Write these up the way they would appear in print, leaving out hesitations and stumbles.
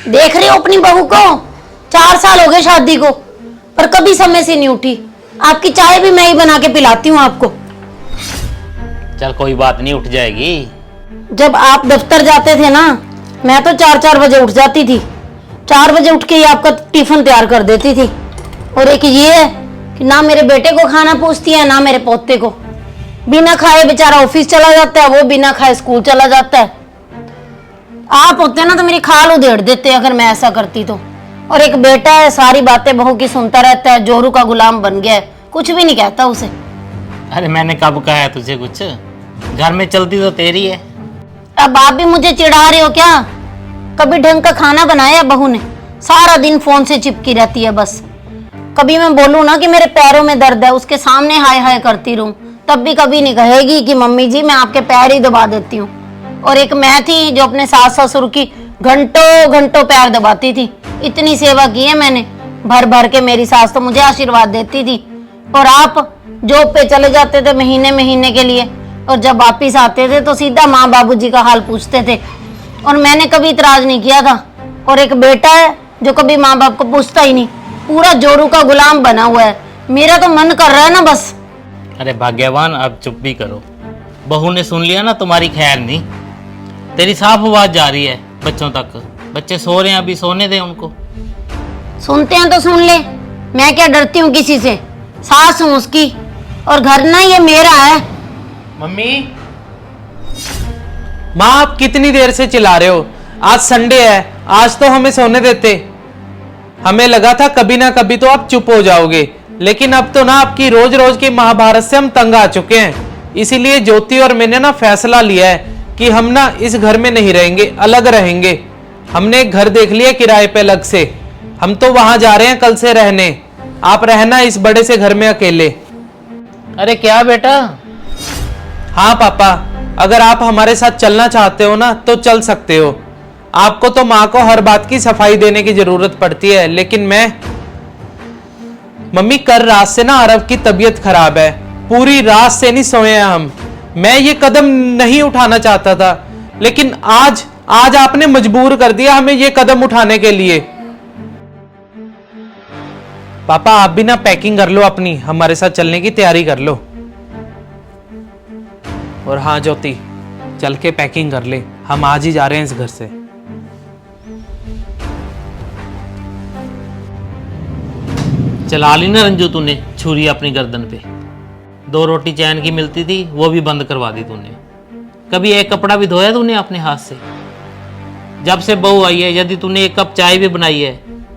देख रहे हो अपनी बहू को, 4 साल हो गए शादी को, पर कभी समय से नहीं उठी। आपकी चाय भी मैं ही बना के पिलाती हूँ आपको। चल कोई बात नहीं, उठ जाएगी। जब आप दफ्तर जाते थे ना, मैं तो 4-4 बजे उठ जाती थी। 4 बजे उठ के ही आपका टिफिन तैयार कर देती थी। और एक ये है कि ना मेरे बेटे को खाना पूछती है, ना मेरे पोते को। बिना खाए बेचारा ऑफिस चला जाता है, वो बिना खाए स्कूल चला जाता है। आप होते ना तो मेरी खाल उधेड़ देते अगर मैं ऐसा करती तो। और एक बेटा है, सारी बातें बहू की सुनता रहता है, जोरू का गुलाम बन गया है, कुछ भी नहीं कहता उसे। अरे मैंने कब कहा है तुझे कुछ? घर में चलती तो तेरी है। अब आप भी मुझे चिढ़ा रहे हो क्या? कभी ढंग का खाना बनाया बहू ने? सारा दिन फोन से चिपकी रहती है बस। कभी मैं बोलूं ना कि मेरे पैरों में दर्द है, उसके सामने हाय हाय करती रहूं, तब भी कभी नहीं कहेगी कि मम्मी जी मैं आपके पैर ही दबा देती हूँ। और एक मैं थी जो अपने सास ससुर की घंटों घंटों पैर दबाती थी। इतनी सेवा की है मैंने, भर भर के। मेरी सास तो मुझे आशीर्वाद देती थी। और आप जॉब पे चले जाते थे महीने महीने के लिए, और जब वापिस आते थे तो सीधा माँ बाबूजी का हाल पूछते थे, और मैंने कभी इतराज नहीं किया था। और एक बेटा है जो कभी माँ बाप को पूछता ही नहीं, पूरा जोरू का गुलाम बना हुआ है। मेरा तो मन कर रहा है ना बस। अरे भाग्यवान, अब चुप भी करो। बहू ने सुन लिया ना तुम्हारी खैर नहीं। तेरी साफ आवाज जा रही है बच्चों तक। बच्चे सो रहे हैं, अभी सोने दे उनको। सुनते हैं तो सुन ले, मैं क्या डरती हूँ किसी से? सास हूँ उसकी, और घर ना ये मेरा है। मम्मी, माँ आप कितनी देर से चिल्ला रहे हो? आज संडे है, आज तो हमें सोने देते। हमें लगा था कभी ना कभी तो आप चुप हो जाओगे, लेकिन अब तो ना आपकी रोज रोज की महाभारत से हम तंग आ चुके हैं। इसीलिए ज्योति और मैंने ना फैसला लिया है कि हम ना इस घर में नहीं रहेंगे, अलग रहेंगे। हमने एक घर देख लिया किराए पे अलग से, हम तो वहां जा रहे हैं कल से रहने। आप रहना इस बड़े से घर में अकेले। अरे क्या बेटा? हाँ पापा, अगर आप हमारे साथ चलना चाहते हो ना तो चल सकते हो। आपको तो माँ को हर बात की सफाई देने की जरूरत पड़ती है, लेकिन मम्मी कल रात से ना अरब की तबीयत खराब है, पूरी रात से नहीं सोए हैं हम। मैं ये कदम नहीं उठाना चाहता था, लेकिन आज आपने मजबूर कर दिया हमें ये कदम उठाने के लिए। पापा आप भी ना पैकिंग कर लो अपनी, हमारे साथ चलने की तैयारी कर लो। और हाँ ज्योति, चल के पैकिंग कर ले, हम आज ही जा रहे हैं इस घर से। चला ली ना रंजू तूने छुरी अपनी गर्दन पे। 2 रोटी चैन की मिलती थी, वो भी बंद करवा दी तूने। कभी एक कपड़ा भी धोया तूने अपने हाथ से? जब से बहू आई है, यदि तूने एक कप चाय भी बनाई है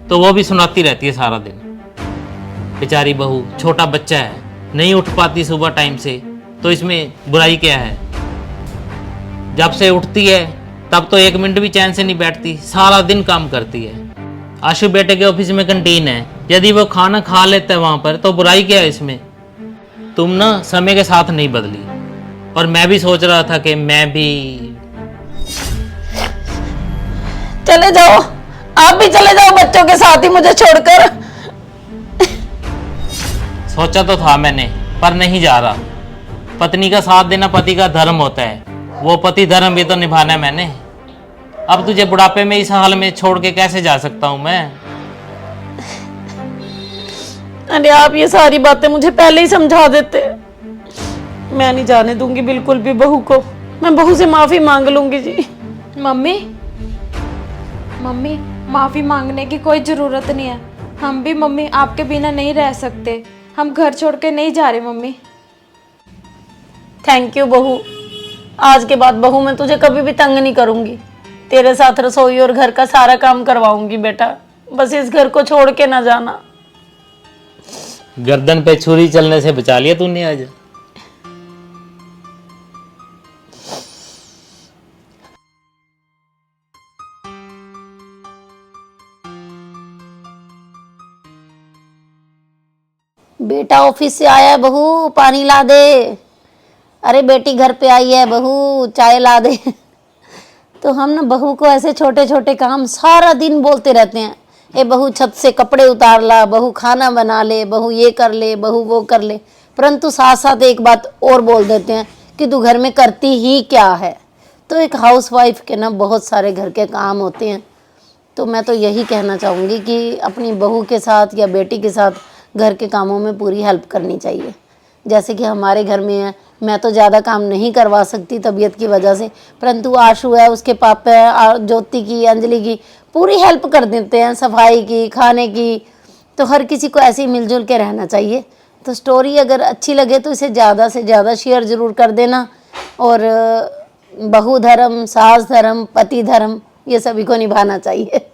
तो वो भी सुनाती रहती है सारा दिन। बेचारी बहू, छोटा बच्चा है, नहीं उठ पाती सुबह टाइम से, तो इसमें बुराई क्या है? जब से उठती है तब तो 1 मिनट भी चैन से नहीं बैठती, सारा दिन काम करती है। आशु बेटे के ऑफिस में कैंटीन है, यदि वो खाना खा लेता है वहां पर तो बुराई क्या है इसमें? तुम ना समय के साथ नहीं बदली। और मैं भी सोच रहा था कि मैं भी। चले जाओ, आप भी चले जाओ बच्चों के साथ ही मुझे छोड़कर। सोचा तो था मैंने, पर नहीं जा रहा। पत्नी का साथ देना पति का धर्म होता है, वो पति धर्म भी तो निभाना है मैंने। अब तुझे बुढ़ापे में इस हाल में छोड़ के कैसे जा सकता हूं मैं? अरे आप ये सारी बातें मुझे पहले ही समझा देते। मैं नहीं जाने दूंगी बिल्कुल भी बहू को। मैं बहू से माफी मांग लूंगी जी। मम्मी, मम्मी माफी मांगने की कोई जरूरत नहीं है। हम भी मम्मी आपके बिना नहीं रह सकते। हम घर छोड़ के नहीं जा रहे मम्मी। थैंक यू बहू। आज के बाद बहू मैं तुझे कभी भी तंग नहीं करूंगी। तेरे साथ रसोई और घर का सारा काम करवाऊंगी बेटा। बस इस घर को छोड़ के ना जाना। गर्दन पे छुरी चलने से बचा लिया तूने आज। बेटा ऑफिस से आया है, बहू पानी ला दे। अरे बेटी घर पे आई है, बहू चाय ला दे। तो हम ना बहू को ऐसे छोटे छोटे काम सारा दिन बोलते रहते हैं। ए बहू छत से कपड़े उतार ला, बहू खाना बना ले, बहू ये कर ले, बहू वो कर ले। परंतु साथ साथ एक बात और बोल देते हैं कि तू घर में करती ही क्या है। तो एक हाउसवाइफ के ना बहुत सारे घर के काम होते हैं। तो मैं तो यही कहना चाहूँगी कि अपनी बहू के साथ या बेटी के साथ घर के कामों में पूरी हेल्प करनी चाहिए। जैसे कि हमारे घर में है, मैं तो ज़्यादा काम नहीं करवा सकती तबीयत की वजह से, परंतु आशु है, उसके पापा है, ज्योति की, अंजलि की पूरी हेल्प कर देते हैं, सफाई की, खाने की। तो हर किसी को ऐसे ही मिलजुल के रहना चाहिए। तो स्टोरी अगर अच्छी लगे तो इसे ज़्यादा से ज़्यादा शेयर ज़रूर कर देना। और बहू धर्म, सास धर्म, पति धर्म ये सभी को निभाना चाहिए।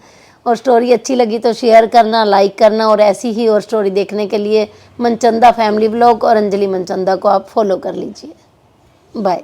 और स्टोरी अच्छी लगी तो शेयर करना, लाइक करना। और ऐसी ही और स्टोरी देखने के लिए मनचंदा फैमिली व्लॉग और अंजलि मनचंदा को आप फॉलो कर लीजिए। बाय।